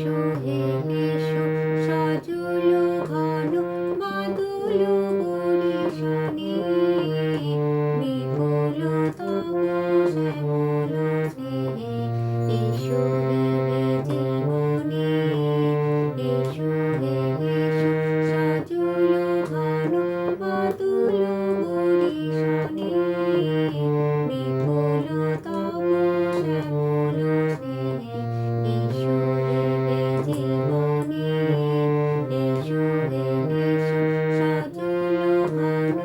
এসো হে এসো সজল ঘন মাদুল বরিশানে বিপুল তব শ্যামল স্নেহে এসো হে জীবনে এসো হে এসো সজল ঘন মাদুল বরিশানে বিপুল তব শ্যামল স্নেহে এসো হে জীবনে এসো হে এসো সজল ঘন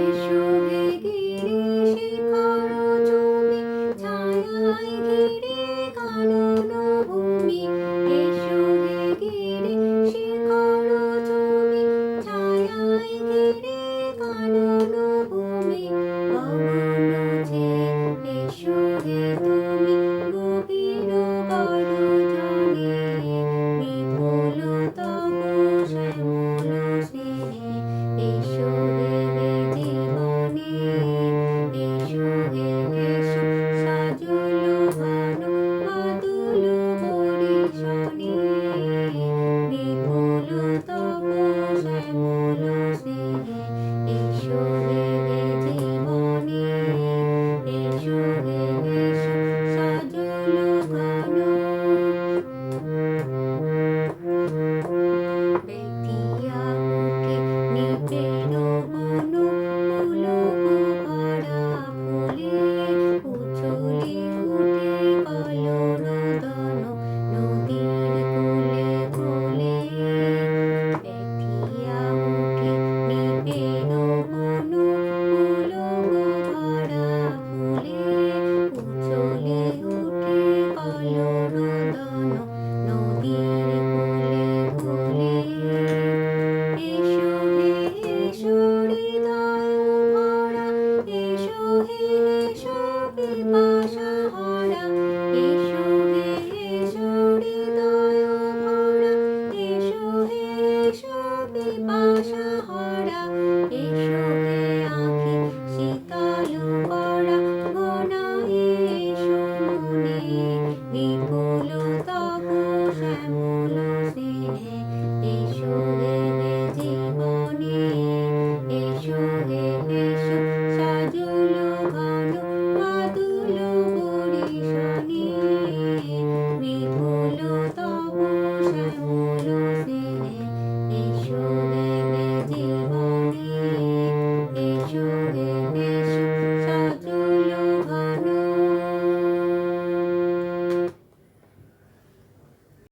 এসো হে গিরি শিখর চূমি ছায়ায় ঘিরে কানন ভূমি এসো হে গিরি শিখর চূমি ছায়ায় ঘিরে কানন ভূমি গগন যে এসো হে তুমি গভীর গর্জনে বিপুল তব শ্যামল স্নেহে এসো হে জীবনে এসো হে এসো সজল ঘন মাদুল বরিশানে বিপুল তব শ্যামল স্নেহে এসো হে জীবনে এসো হে এসো সজল ঘন বেতিয়া মুখে নিপের বন পুলক ভরা ফুলে উছলে উঠে কলরদন নদীর কোলে কোলে বেতিয়া মুখে নিপের বন পুলক ভরা ফুলে উছলে উঠে কলরদন নদীর কোলে কোলে এসো হে এসো হৃদয় ভরা এসো হে এসো পিপাসা হরা এসো হে এসো হৃদয় ভরা এসো হে এসো পিপাসা হরা এসো হে আঁখি শীতল করা ঘনায়ে এসো মনে বিপুল তব শ্যামল স্নেহে এসো হে জীবনে এসো হে এসো সজল ঘন